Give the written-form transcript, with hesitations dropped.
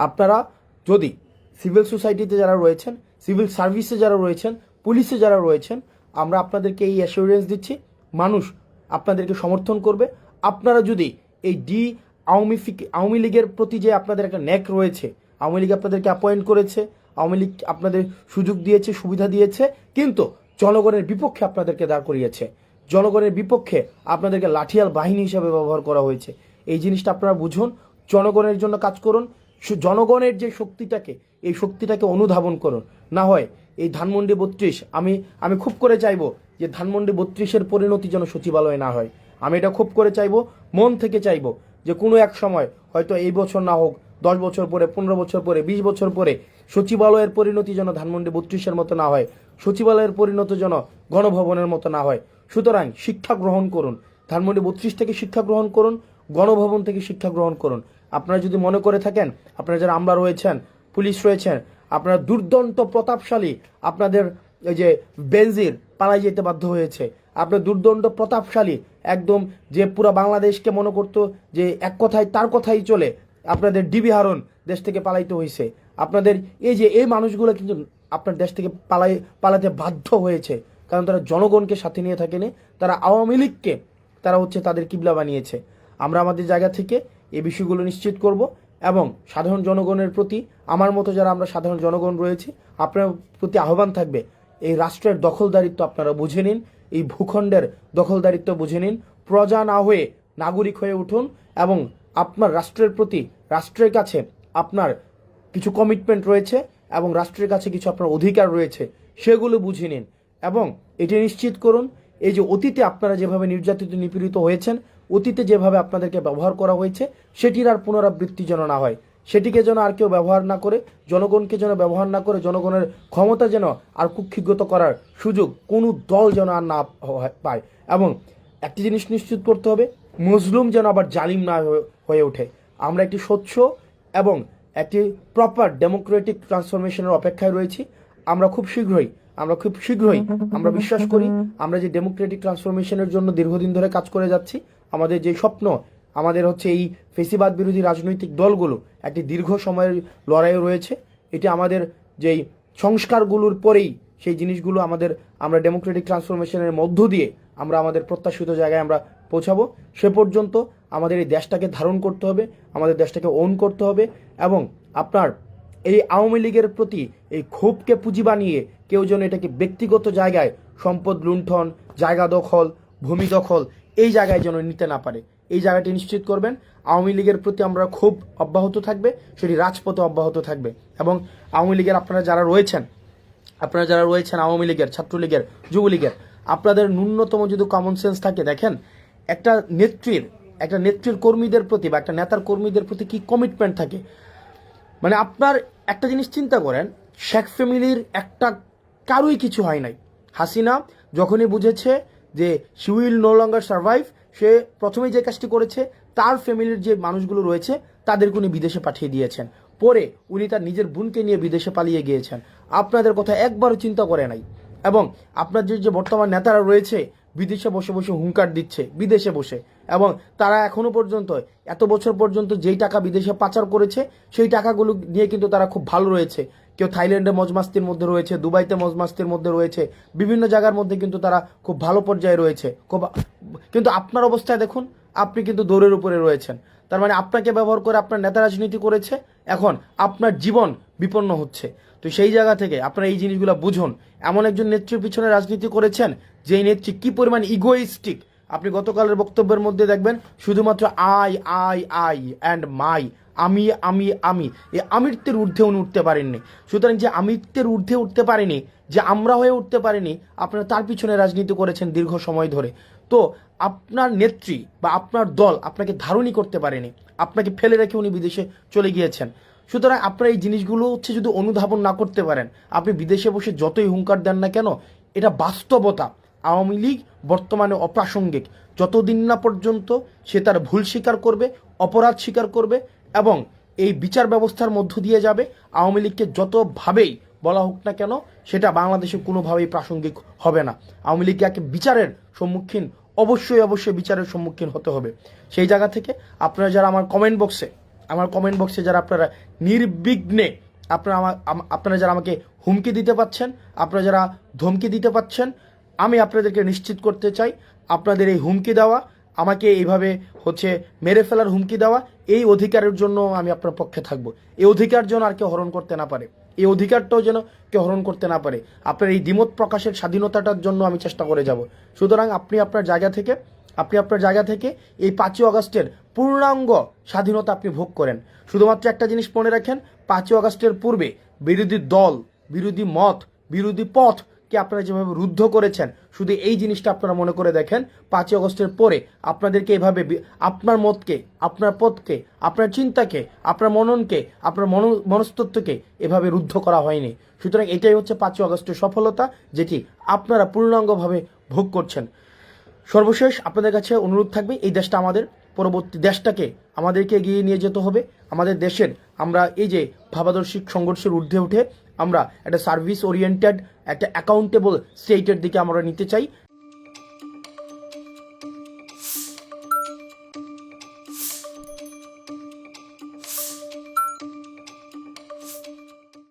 আপনারা যদি সিভিল সোসাইটিতে যারা রয়েছেন, সিভিল সার্ভিসে যারা রয়েছেন, পুলিশে যারা রয়েছেন, আমরা আপনাদেরকে এই অ্যাসিওরেন্স দিচ্ছি, মানুষ আপনাদেরকে সমর্থন করবে। আপনারা যদি এই আওয়ামী লীগের প্রতি যে আপনাদের একটা ন্যাক রয়েছে, আওয়ামী লীগ আপনাদেরকে অ্যাপয়েন্ট করেছে, আওয়ামী লীগ আপনাদের সুযোগ দিয়েছে, সুবিধা দিয়েছে, কিন্তু জনগণের বিপক্ষে আপনাদেরকে দাঁড় করিয়েছে, জনগণের বিপক্ষে আপনাদেরকে লাঠিয়াল বাহিনী হিসাবে ব্যবহার করা হয়েছে। এই জিনিসটা আপনারা বুঝুন, জনগণের জন্য কাজ করুন, জনগণের যে শক্তিটাকে, এই শক্তিটাকে অনুধাবন করুন। না হয় এই ধানমন্ডি 32, আমি খুব করে চাইবো যে ধানমন্ডি 32-এর পরিণতি যেন সচিবালয়ে না হয়। আমি এটা খুব করে চাইবো, মন থেকে চাইবো যে কোনো এক সময়, হয়তো এই বছর না হোক, 10 বছর পরে, 15 বছর পরে, 20 বছর পরে সচিবালয়ের পরিণতি যেন ধানমন্ডি 32-এর মতো না হয়, সচিবালয়ের পরিণতি যেন গণভবনের মতো না হয়। সুতরাং শিক্ষা গ্রহণ করুন, ধানমন্ডি 32 থেকে শিক্ষা গ্রহণ করুন, গণভবন থেকে শিক্ষা গ্রহণ করুন। আপনারা যদি মনে করে থাকেন, আপনারা যারা আমলা রয়েছেন, পুলিশ রয়েছেন, আপনারা দুর্দান্ত প্রতাপশালী, আপনাদের এই যে বেনজির পালাই যেতে বাধ্য হয়েছে, আপনার দুর্দণ্ড প্রতাপশালী, একদম যে পুরো বাংলাদেশকে মনে করতো যে এক কথায় তার কথাই চলে, আপনাদের ডিবি হারুন দেশ থেকে পালাইতে হয়েছে। আপনাদের এই মানুষগুলো কিন্তু আপনার দেশ থেকে পালাতে বাধ্য হয়েছে, কারণ তারা জনগণকে সাথে নিয়ে থাকেনি, তারা আওয়ামী লীগকে তারা তাদের কিবলা বানিয়েছে। আমরা আমাদের জায়গা থেকে এই বিষয়গুলো নিশ্চিত করব এবং সাধারণ জনগণের প্রতি, আমার মতো যারা আমরা সাধারণ জনগণ রয়েছি, আপনার প্রতি আহ্বান থাকবে, এই রাষ্ট্রের দখলদারিত্ব আপনারা বুঝে নিন, এই ভূখণ্ডের দখলদারিত্ব বুঝে নিন, প্রজা না হয়ে নাগরিক হয়ে উঠুন এবং আপনার রাষ্ট্রের প্রতি, রাষ্ট্রের কাছে আপনার কিছু কমিটমেন্ট রয়েছে এবং রাষ্ট্রের কাছে কিছু আপনার অধিকার রয়েছে, সেগুলো বুঝে নিন এবং এটি নিশ্চিত করুন এই যে অতীতে আপনারা যেভাবে নির্যাতিত নিপীড়িত হয়েছেন, অতীতে যেভাবে আপনাদেরকে ব্যবহার করা হয়েছে, সেটির আর পুনরাবৃত্তি যেন না হয়, সেটিকে যেন আর কেউ ব্যবহার না করে, জনগণকে যেন ব্যবহার না করে, জনগণের ক্ষমতা যেন আর কুক্ষিগত করার সুযোগ কোনো দল যেন আর না পায়। এবং একটি জিনিস নিশ্চিত করতে হবে, মজলুম যেন আবার জালিম না হয়ে ওঠে। আমরা একটি স্বচ্ছ এবং একটি প্রপার ডেমোক্রেটিক ট্রান্সফরমেশনের অপেক্ষায় রয়েছি। আমরা খুব শীঘ্রই আমরা বিশ্বাস করি, আমরা যে ডেমোক্রেটিক ট্রান্সফরমেশনের জন্য দীর্ঘদিন ধরে কাজ করে যাচ্ছি, আমাদের যে স্বপ্ন, আমাদের এই ফেসিবাদ বিরোধী রাজনৈতিক দলগুলো একটি দীর্ঘ সময়ের লড়াইয়ে রয়েছে, এটি আমাদের যেই সংস্কারগুলোর পরেই সেই জিনিসগুলো আমরা ডেমোক্রেটিক ট্রান্সফরমেশনের মধ্য দিয়ে আমরা আমাদের প্রত্যাশিত জায়গায় আমরা পৌঁছাবো। সে পর্যন্ত আমাদের এই দেশটাকে ধারণ করতে হবে, আমাদের দেশটাকে ওন করতে হবে এবং আপনার এই আওয়ামী লীগের প্রতি এই ক্ষোভকে পুঁজি বানিয়ে কেউ যেন এটাকে ব্যক্তিগত জায়গায় সম্পদ লুণ্ঠন, জায়গা দখল, ভূমি দখল, এই জায়গায় যেন নিতে না পারে, এই জায়গাটি নিশ্চিত করবেন। আওয়ামী লীগের প্রতি আমরা ক্ষোভ অব্যাহত থাকবে, সেটি রাজপথে অব্যাহত থাকবে এবং আওয়ামী লীগের আপনারা যারা রয়েছেন আওয়ামী লীগের, ছাত্রলীগের, যুবলীগের, আপনাদের ন্যূনতম যদি কমন সেন্স থাকে, দেখেন একটা নেত্রীর কর্মীদের প্রতি বা একটা নেতার কর্মীদের প্রতি কি কমিটমেন্ট থাকে। মানে আপনার একটা জিনিস চিন্তা করেন, শেখ ফ্যামিলির একটা কারোই কিছু হয় নাই। হাসিনা যখনই বুঝেছে যে she will no longer survive, সে প্রথমেই যে কাজটি করেছে, তার ফ্যামিলির যে মানুষগুলো রয়েছে তাদেরকে উনি বিদেশে পাঠিয়ে দিয়েছেন। পরে উনি তার নিজের বোনকে নিয়ে বিদেশে পালিয়ে গিয়েছেন, আপনাদের কথা একবারও চিন্তা করে নাই। এবং আপনাদের যে বর্তমান নেতারা রয়েছে বিদেশে বসে বসে হুঙ্কার দিচ্ছে, বিদেশে বসে, এবং তারা এখনো পর্যন্ত এত বছর পর্যন্ত যেই টাকা বিদেশে পাচার করেছে সেই টাকাগুলো নিয়ে কিন্তু তারা খুব ভালো রয়েছে। কেউ থাইল্যান্ডে মজমাস্তির মধ্যে রয়েছে, দুবাইতে মজমাস্তির মধ্যে রয়েছে, বিভিন্ন জায়গার মধ্যে কিন্তু তারা খুব ভালো পর্যায়ে রয়েছে। কিন্তু আপনার অবস্থায় দেখুন, আপনি কিন্তু দৌড়ের উপরে রয়েছেন। তার মানে আপনাকে ব্যবহার করে আপনার নেতা রাজনীতি করেছে, এখন আপনার জীবন বিপন্ন হচ্ছে। তো সেই জায়গা থেকে আপনারা এই জিনিসগুলো বুঝুন। এমন একজন নেত্রীর পিছনে রাজনীতি করেছেন যেই নেত্রী কি পরিমাণ ইগোইস্টিক, আপনি গতকালের বক্তব্যের মধ্যে দেখবেন শুধুমাত্র আই অ্যান্ড মাই, আমি এই আমিত্বের ঊর্ধ্বে উনি উঠতে পারেননি। সুতরাং যে আমিত্বের ঊর্ধ্বে উঠতে পারেনি, যে আমরা হয়ে উঠতে পারেনি, আপনারা তার পিছনে রাজনীতি করেছেন দীর্ঘ সময় ধরে। তো আপনার নেত্রী বা আপনার দল আপনাকে ধারণই করতে পারেনি, আপনাকে ফেলে রেখে উনি বিদেশে চলে গিয়েছেন। সুতরাং আপনারা এই জিনিসগুলো যদি অনুধাবন না করতে পারেন, আপনি বিদেশে বসে যতই হুঙ্কার দেন না কেন, এটা বাস্তবতা। আওয়ামী লীগ বর্তমানে অপ্রাসঙ্গিক, যতদিন না পর্যন্ত সে তার ভুল স্বীকার করবে, অপরাধ স্বীকার করবে এবং এই বিচার ব্যবস্থার মধ্য দিয়ে যাবে, আওয়ামী লীগকে যতভাবেই বলা হোক না কেন সেটা বাংলাদেশে কোনোভাবেই প্রাসঙ্গিক হবে না। আওয়ামী লীগকে বিচারের সম্মুখীন অবশ্যই বিচারের সম্মুখীন হতে হবে। সেই জায়গা থেকে আপনারা যারা আমার কমেন্ট বক্সে আমার কমেন্ট বক্সে যারা আপনারা নির্বিঘ্নে আপনারা যারা আমাকে হুমকি দিতে পাচ্ছেন, আপনারা যারা ধমকি দিতে পাচ্ছেন, আমি আপনাদেরকে নিশ্চিত করতে চাই আপনাদের এই হুমকি দেওয়া, আমাকে এইভাবে মেরে ফেলার হুমকি দেওয়া, এই অধিকারের জন্য আমি আপনার পক্ষে থাকব। এই অধিকার যেন আর কেউ হরণ করতে না পারে, এই অধিকারটাও যেন কেউ হরণ করতে না পারে। আপনার এই দ্বিমত প্রকাশের স্বাধীনতাটার জন্য আমি চেষ্টা করে যাব। সুতরাং আপনি আপনার জায়গা থেকে এই 5ই আগস্টের পূর্ণাঙ্গ স্বাধীনতা আপনি ভোগ করেন। শুধুমাত্র একটা জিনিস মনে রাখেন, 5ই আগস্টের পূর্বে বিরোধী দল, বিরোধী মত, বিরোধী পথকে আপনারা যেভাবে রুদ্ধ করেছেন, শুধু এই জিনিসটা আপনারা মনে করে দেখেন 5ই আগস্টের পরে আপনাদেরকে এভাবে আপনার মতকে, আপনার পথকে, আপনার চিন্তাকে, আপনার মননকে, আপনার মনস্তত্ত্বকে এভাবে রুদ্ধ করা হয়নি। সুতরাং এটাই হচ্ছে 5ই আগস্টের সফলতা, যেটি আপনারা পূর্ণাঙ্গভাবে ভোগ করছেন। সর্বশেষ আপনাদের কাছে অনুরোধ থাকবে, এই দেশটা আমাদের, পরবর্তী দেশটাকে আমাদেরকে এগিয়ে নিয়ে যেতে হবে। আমাদের দেশের আমরা এই যে ভাবাদর্শিক সংঘর্ষের ঊর্ধ্বে উঠে আমরা একটা সার্ভিস ওরিয়েন্টেড, একটা অ্যাকাউন্টেবল স্টেটের দিকে আমরা নিতে চাই।